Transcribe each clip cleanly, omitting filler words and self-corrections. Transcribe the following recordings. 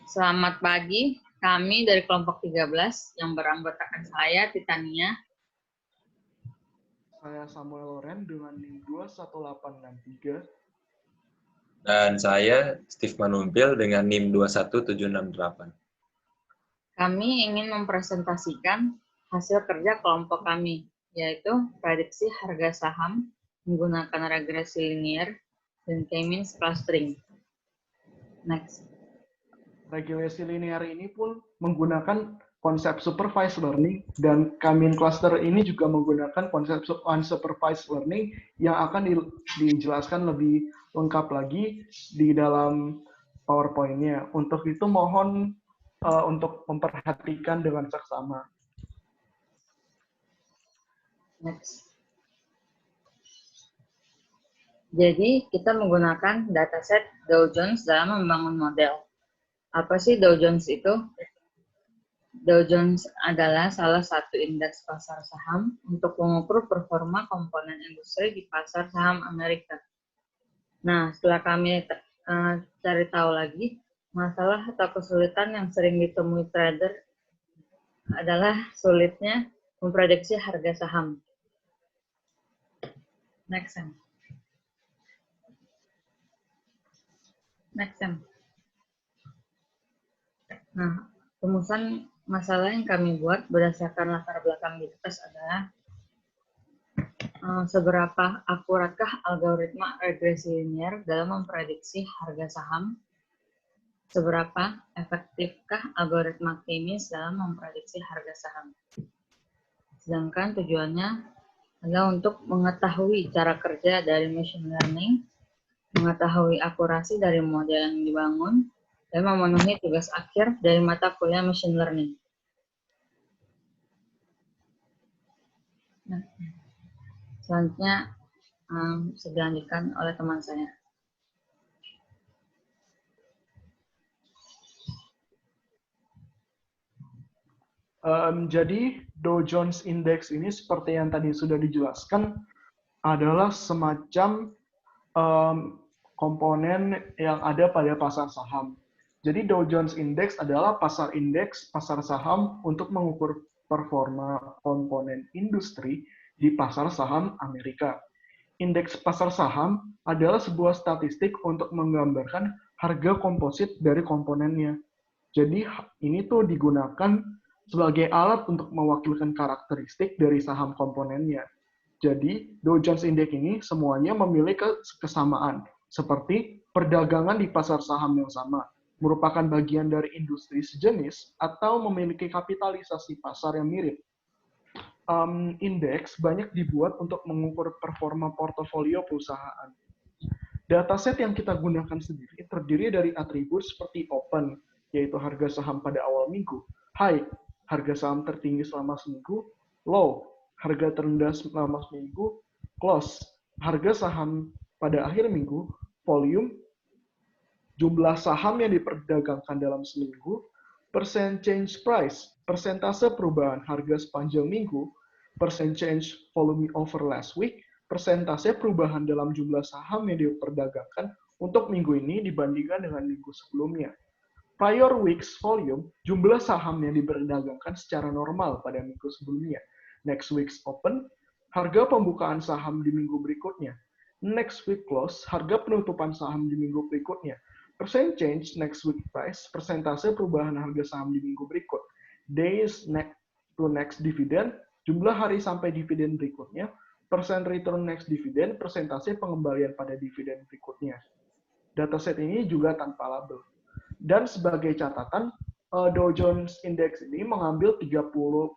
Selamat pagi, kami dari kelompok 13 yang beranggotakan saya, Titania. Saya Samuel Loren dengan NIM 21863. Dan saya Steve Manumpil dengan NIM 21768. Kami ingin mempresentasikan hasil kerja kelompok kami, yaitu prediksi harga saham menggunakan regresi linier dan K-means clustering. Next. Regresi linear ini pun menggunakan konsep supervised learning, dan K-means cluster ini juga menggunakan konsep unsupervised learning yang akan dijelaskan lebih lengkap lagi di dalam PowerPoint-nya. Untuk itu mohon untuk memperhatikan dengan seksama. Next. Jadi, kita menggunakan dataset Dow Jones dalam membangun model. Apa sih Dow Jones itu? Dow Jones adalah salah satu indeks pasar saham untuk mengukur performa komponen industri di pasar saham Amerika. Nah, setelah kami cari tahu lagi, masalah atau kesulitan yang sering ditemui trader adalah sulitnya memprediksi harga saham. Next, Sam. Next, Sam. Nah, rumusan masalah yang kami buat berdasarkan latar belakang di atas adalah seberapa akuratkah algoritma regresi linear dalam memprediksi harga saham, seberapa efektifkah algoritma K-means dalam memprediksi harga saham. Sedangkan tujuannya adalah untuk mengetahui cara kerja dari machine learning, mengetahui akurasi dari model yang dibangun, dan memenuhi tugas akhir dari mata kuliah machine learning. Nah, selanjutnya dilanjutkan oleh teman saya. Jadi Dow Jones Index ini seperti yang tadi sudah dijelaskan adalah semacam komponen yang ada pada pasar saham. Jadi Dow Jones Index adalah pasar indeks pasar saham untuk mengukur performa komponen industri di pasar saham Amerika. Indeks pasar saham adalah sebuah statistik untuk menggambarkan harga komposit dari komponennya. Jadi ini tuh digunakan sebagai alat untuk mewakilkan karakteristik dari saham komponennya. Jadi, Dow Jones Index ini semuanya memiliki kesamaan, seperti perdagangan di pasar saham yang sama, merupakan bagian dari industri sejenis, atau memiliki kapitalisasi pasar yang mirip. Indeks banyak dibuat untuk mengukur performa portofolio perusahaan. Dataset yang kita gunakan sendiri terdiri dari atribut seperti open, yaitu harga saham pada awal minggu, high, harga saham tertinggi selama seminggu, low, harga terendah selama seminggu, close, harga saham pada akhir minggu, volume, jumlah saham yang diperdagangkan dalam seminggu, percent change price, persentase perubahan harga sepanjang minggu, percent change volume over last week, persentase perubahan dalam jumlah saham yang diperdagangkan untuk minggu ini dibandingkan dengan minggu sebelumnya. Prior weeks volume, jumlah saham yang diperdagangkan secara normal pada minggu sebelumnya. Next week's open, harga pembukaan saham di minggu berikutnya. Next week close, harga penutupan saham di minggu berikutnya. Percent change next week price, persentase perubahan harga saham di minggu berikut. Days next to next dividend, jumlah hari sampai dividen berikutnya. Percent return next dividend, persentase pengembalian pada dividen berikutnya. Dataset ini juga tanpa label. Dan sebagai catatan, Dow Jones Index ini mengambil 30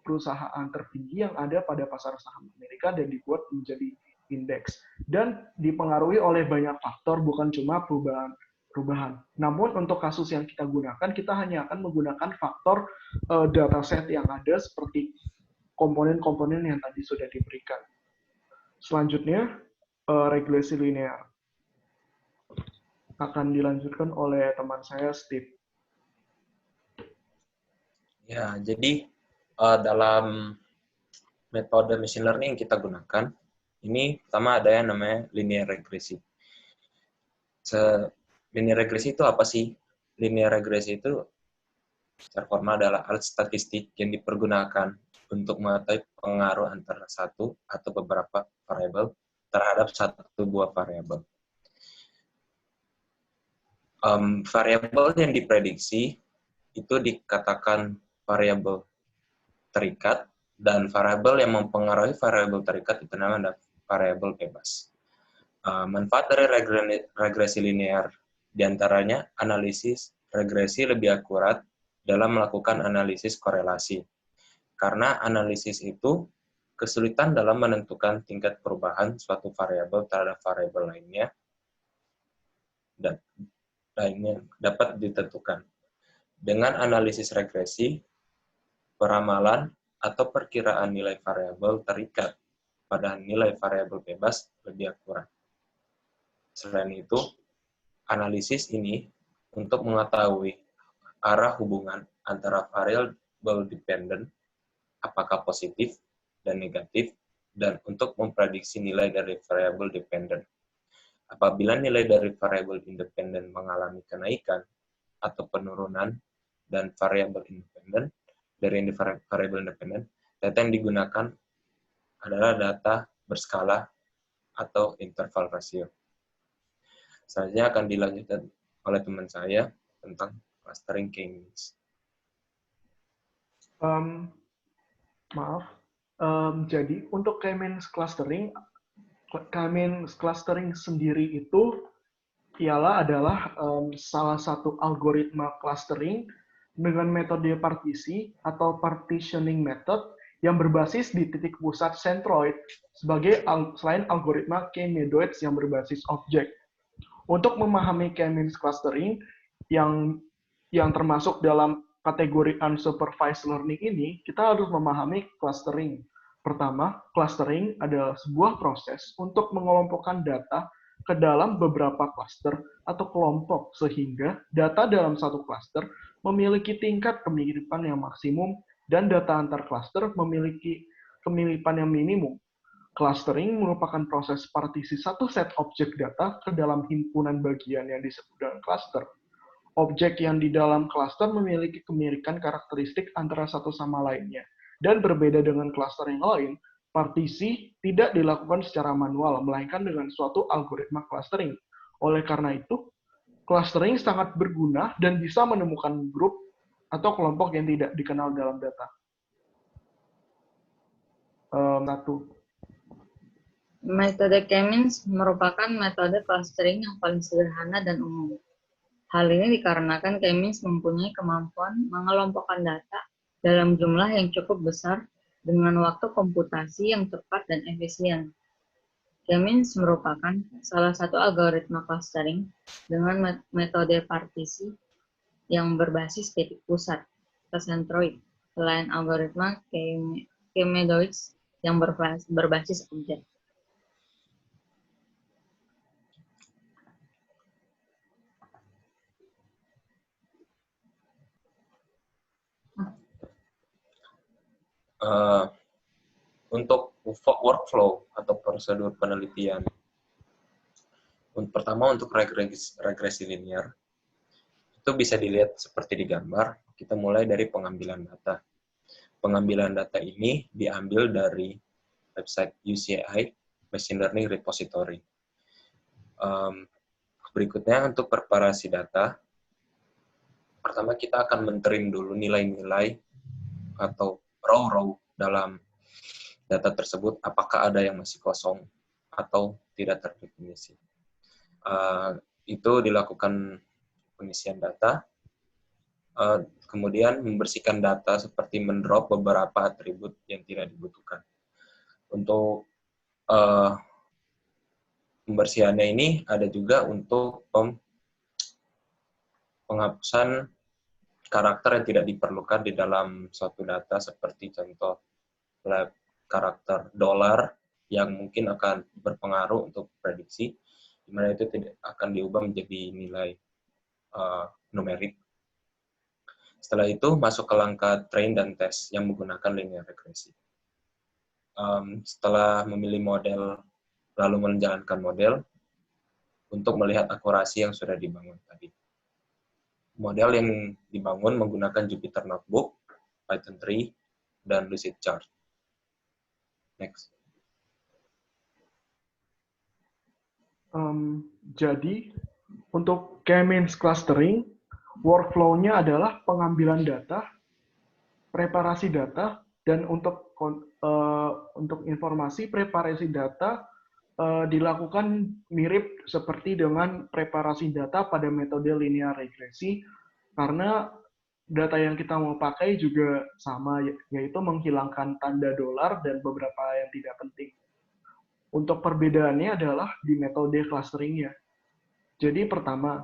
perusahaan tertinggi yang ada pada pasar saham Amerika dan dibuat menjadi indeks. Dan dipengaruhi oleh banyak faktor, bukan cuma perubahan. Namun untuk kasus yang kita gunakan, kita hanya akan menggunakan faktor dataset yang ada seperti komponen-komponen yang tadi sudah diberikan. Selanjutnya, regresi linear akan dilanjutkan oleh teman saya, Steve. Ya, jadi dalam metode machine learning yang kita gunakan, ini pertama ada yang namanya linear regresi. Linear regresi itu apa sih? linear regresi itu secara formal adalah alat statistik yang dipergunakan untuk mengetahui pengaruh antara satu atau beberapa variabel terhadap satu buah variabel. Variabel yang diprediksi itu dikatakan variabel terikat, dan variabel yang mempengaruhi variabel terikat itu namanya variabel bebas. Manfaat dari regresi linear diantaranya analisis regresi lebih akurat dalam melakukan analisis korelasi. Karena analisis itu kesulitan dalam menentukan tingkat perubahan suatu variabel terhadap variabel lainnya dan lainnya dapat ditentukan. Dengan analisis regresi, peramalan atau perkiraan nilai variabel terikat pada nilai variabel bebas lebih akurat. Selain itu, analisis ini untuk mengetahui arah hubungan antara variabel dependent, apakah positif dan negatif, dan untuk memprediksi nilai dari variabel dependent. Apabila nilai dari variabel independen mengalami kenaikan atau penurunan dan variabel independen dari variabel independen, data yang digunakan adalah data berskala atau interval rasio. Selanjutnya akan dilanjutkan oleh teman saya tentang clustering K-means. Jadi untuk K-means clustering sendiri itu adalah salah satu algoritma clustering dengan metode partisi atau partitioning method yang berbasis di titik pusat centroid selain algoritma K-medoids yang berbasis objek. Untuk memahami K-means clustering yang termasuk dalam kategori unsupervised learning ini, kita harus memahami clustering. Pertama, clustering adalah sebuah proses untuk mengelompokkan data ke dalam beberapa cluster atau kelompok, sehingga data dalam satu cluster memiliki tingkat kemiripan yang maksimum dan data antar cluster memiliki kemiripan yang minimum. Clustering merupakan proses partisi satu set objek data ke dalam himpunan bagian yang disebut dengan cluster. Objek yang di dalam cluster memiliki kemiripan karakteristik antara satu sama lainnya. Dan berbeda dengan cluster yang lain, partisi tidak dilakukan secara manual, melainkan dengan suatu algoritma clustering. Oleh karena itu, clustering sangat berguna dan bisa menemukan grup atau kelompok yang tidak dikenal dalam data. Metode K-means merupakan metode clustering yang paling sederhana dan umum. Hal ini dikarenakan K-means mempunyai kemampuan mengelompokkan data dalam jumlah yang cukup besar dengan waktu komputasi yang cepat dan efisien. K-means merupakan salah satu algoritma clustering dengan metode partisi yang berbasis titik pusat atau centroid, selain algoritma K-medoids yang berbasis objek. Untuk workflow atau prosedur penelitian, pertama untuk regresi linear, itu bisa dilihat seperti di gambar. Kita mulai dari pengambilan data. Pengambilan data ini diambil dari website UCI Machine Learning Repository. Berikutnya untuk preparasi data, pertama kita akan men-train dulu nilai-nilai atau row-row dalam data tersebut, apakah ada yang masih kosong atau tidak terdefinisi. Itu dilakukan pengisian data, kemudian membersihkan data seperti mendrop beberapa atribut yang tidak dibutuhkan. Untuk pembersihannya ini ada juga untuk penghapusan karakter yang tidak diperlukan di dalam suatu data, seperti contoh karakter dolar yang mungkin akan berpengaruh untuk prediksi, di mana itu tidak akan diubah menjadi nilai numerik. Setelah itu masuk ke langkah train dan test yang menggunakan linear regresi. Setelah memilih model, lalu menjalankan model untuk melihat akurasi yang sudah dibangun tadi. Model yang dibangun menggunakan Jupyter Notebook, Python 3, dan Lucidchart. Next. Jadi, untuk K-means clustering, workflow-nya adalah pengambilan data, preparasi data, dan untuk informasi preparasi data dilakukan mirip seperti dengan preparasi data pada metode linear regresi, karena data yang kita mau pakai juga sama, yaitu menghilangkan tanda dolar dan beberapa yang tidak penting. Untuk perbedaannya adalah di metode clusteringnya. Jadi pertama,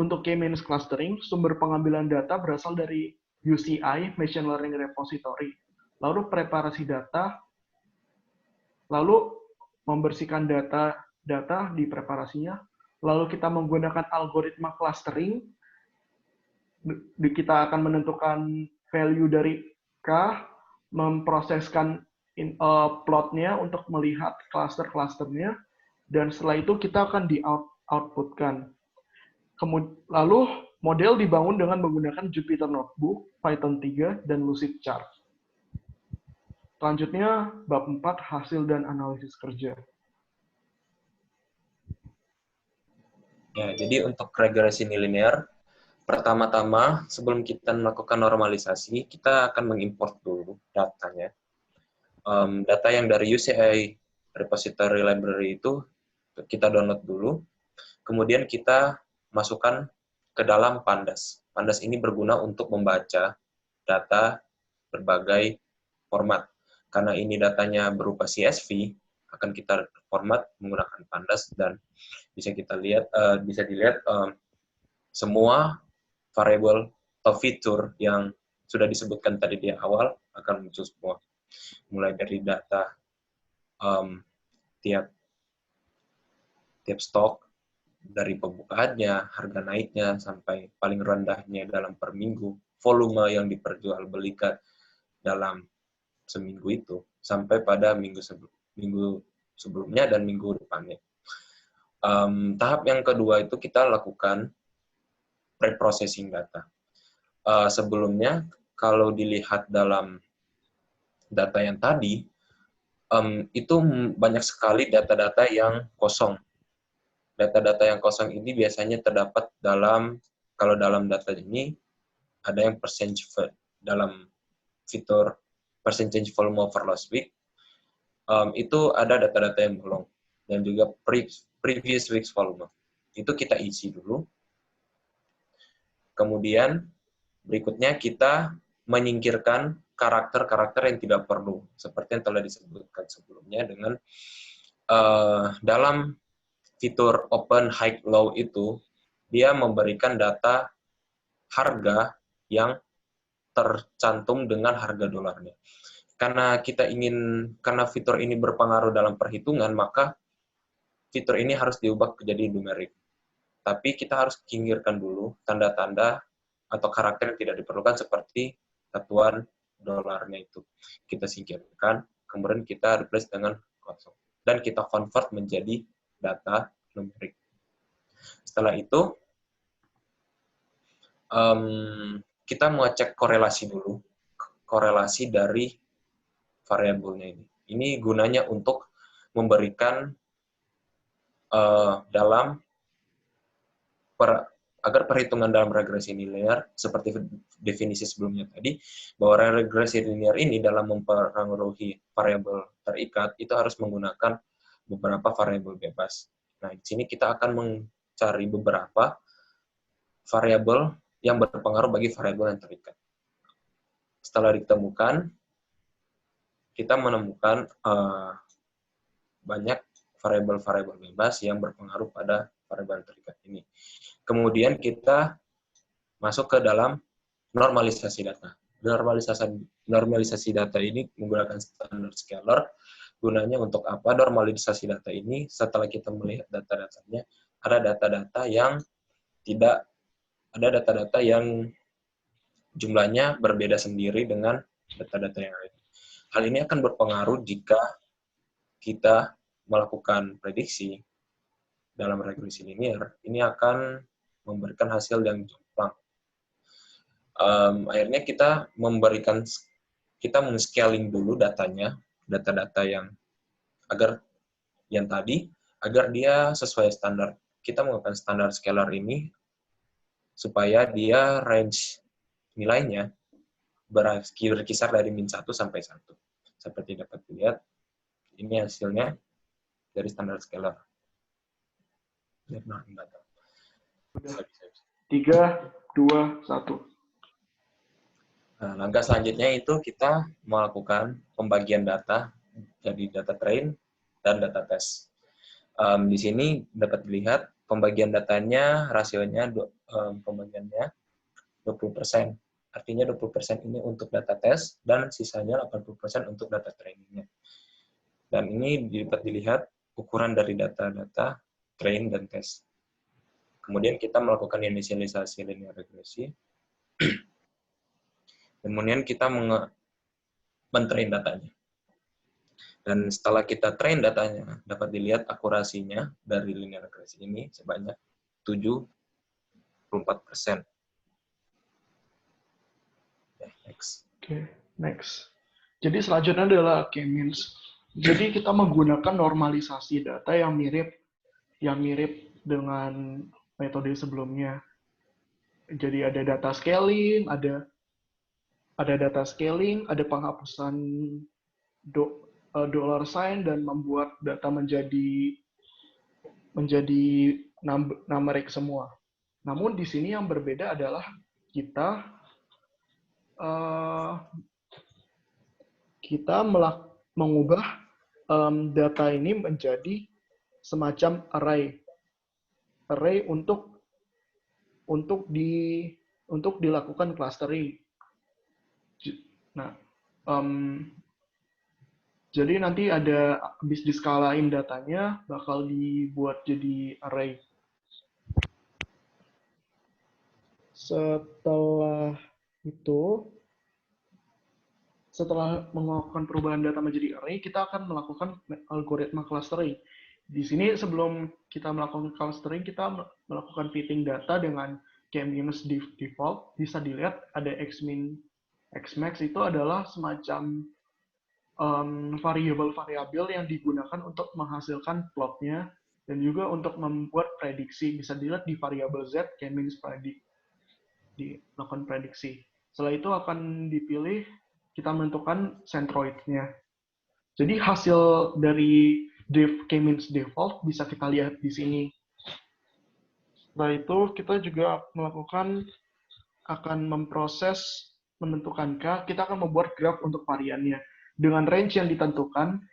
untuk K-means clustering, sumber pengambilan data berasal dari UCI, Machine Learning Repository. Lalu preparasi data, lalu membersihkan data di preparasinya, lalu kita menggunakan algoritma clustering, kita akan menentukan value dari K, memproseskan plotnya untuk melihat cluster-clusternya, dan setelah itu kita akan di-outputkan. Lalu model dibangun dengan menggunakan Jupyter Notebook, Python 3, dan Lucidchart. Selanjutnya, bab 4, hasil dan analisis kerja. Ya, jadi untuk regresi nilinear, pertama-tama sebelum kita melakukan normalisasi, kita akan mengimport dulu datanya. Data yang dari UCI Repository Library itu kita download dulu, kemudian kita masukkan ke dalam Pandas. Pandas ini berguna untuk membaca data berbagai format. Karena ini datanya berupa CSV, akan kita format menggunakan Pandas, dan bisa kita lihat, bisa dilihat semua variabel atau fitur yang sudah disebutkan tadi di awal akan muncul semua. Mulai dari data tiap stok, dari pembukaannya, harga naiknya, sampai paling rendahnya dalam per minggu, volume yang diperjualbelikan dalam seminggu itu, sampai pada minggu sebelumnya dan minggu depannya. Tahap yang kedua itu kita lakukan pre-processing data. Sebelumnya, kalau dilihat dalam data yang tadi, itu banyak sekali data-data yang kosong. Data-data yang kosong ini biasanya terdapat kalau dalam data ini, ada yang dalam fitur percentage volume over last week, itu ada data-data yang bolong. Dan juga previous week's volume. Itu kita isi dulu. Kemudian, berikutnya kita menyingkirkan karakter-karakter yang tidak perlu, seperti yang telah disebutkan sebelumnya dengan dalam fitur open high low itu, dia memberikan data harga yang tercantum dengan harga dolarnya. Karena fitur ini berpengaruh dalam perhitungan, maka fitur ini harus diubah menjadi numerik. Tapi kita harus singkirkan dulu tanda-tanda atau karakter yang tidak diperlukan seperti satuan dolarnya itu. Kita singkirkan, kemudian kita replace dengan kosong. Dan kita convert menjadi data numerik. Setelah itu, kita mau cek korelasi dulu. Korelasi dari variabelnya ini. Ini gunanya untuk memberikan agar perhitungan dalam regresi linear, seperti definisi sebelumnya tadi, bahwa regresi linear ini dalam mempengaruhi variabel terikat, itu harus menggunakan beberapa variabel bebas. Nah, di sini kita akan mencari beberapa variabel yang berpengaruh bagi variabel yang terikat. Setelah ditemukan, kita menemukan banyak variabel-variabel bebas yang berpengaruh pada variabel terikat ini. Kemudian kita masuk ke dalam normalisasi data. Normalisasi data ini menggunakan standard scalar. Gunanya untuk apa? Normalisasi data ini, setelah kita melihat data-datanya, ada data-data yang jumlahnya berbeda sendiri dengan data-data yang lain. Hal ini akan berpengaruh jika kita melakukan prediksi dalam regresi linear, ini akan memberikan hasil yang jomplang. Akhirnya kita men-scaling dulu datanya, data-data yang agar dia sesuai standar. Kita menggunakan standar scalar ini supaya dia range nilainya berkisar dari -1 sampai 1. Seperti dapat dilihat, ini hasilnya dari standar scalar. 3, 2, 1. Nah, langkah selanjutnya itu kita melakukan pembagian data jadi data train dan data test. Di sini dapat dilihat pembagian datanya, rasionya pembagiannya 20%. Artinya 20% ini untuk data test dan sisanya 80% untuk data trainingnya. Dan ini dapat dilihat ukuran dari data-data train dan test. Kemudian kita melakukan inisialisasi linear regresi. Kemudian kita men-train datanya. Dan setelah kita train datanya, dapat dilihat akurasinya dari linear regresi ini sebanyak 74%. Oke, next. Jadi selanjutnya adalah K-means. Jadi kita menggunakan normalisasi data yang mirip dengan metode sebelumnya. Jadi ada data scaling, ada data scaling, ada penghapusan dollar sign dan membuat data menjadi numeric semua. Namun di sini yang berbeda adalah kita mengubah data ini menjadi semacam array untuk dilakukan clustering. Nah, jadi nanti habis diskalain datanya bakal dibuat jadi array. Setelah melakukan perubahan data menjadi array, kita akan melakukan algoritma clustering. Di sini sebelum kita melakukan clustering, kita melakukan fitting data dengan k-minus default. Bisa dilihat ada xmin, xmax itu adalah semacam variabel-variabel yang digunakan untuk menghasilkan plotnya dan juga untuk membuat prediksi. Bisa dilihat di variabel z, k-minus dilakukan prediksi. Setelah itu akan dipilih, kita menentukan centroidnya. Jadi hasil dari k-minus default bisa kita lihat di sini. Setelah itu kita juga akan memproses menentukan K, kita akan membuat graf untuk variannya. Dengan range yang ditentukan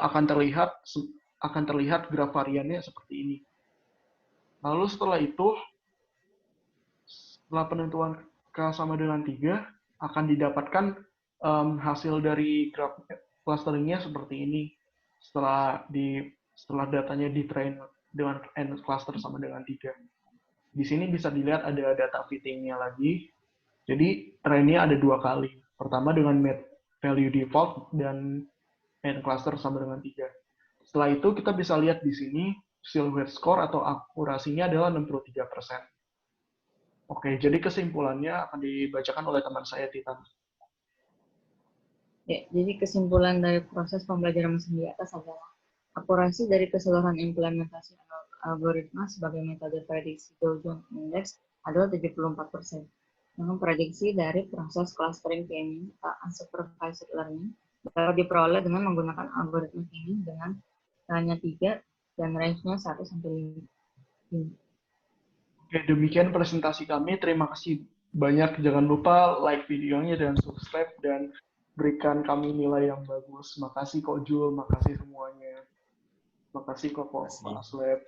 akan terlihat graf variannya seperti ini. Lalu setelah penentuan K sama dengan 3 akan didapatkan hasil dari graf clusteringnya seperti ini. Setelah datanya di-train dengan n cluster sama dengan 3. Di sini bisa dilihat ada data fittingnya lagi. Jadi trainnya ada 2 kali. Pertama dengan value default dan n cluster sama dengan 3. Setelah itu kita bisa lihat di sini silhouette score atau akurasinya adalah 63%. Oke, jadi kesimpulannya akan dibacakan oleh teman saya, Titan. Ya, jadi kesimpulan dari proses pembelajaran mesin di atas adalah akurasi dari keseluruhan implementasi algoritma sebagai metode prediksi Dow Jones Index adalah 74%. Dengan prediksi dari proses clustering k-means atau unsupervised learning dapat diperoleh dengan menggunakan algoritma k-means dengan hanya 3 dan range-nya 1 sampai 5. Oke, demikian presentasi kami. Terima kasih banyak. Jangan lupa like videonya dan subscribe dan berikan kami nilai yang bagus. Makasih kok Jul, makasih semuanya. Makasih kok Pak Slab.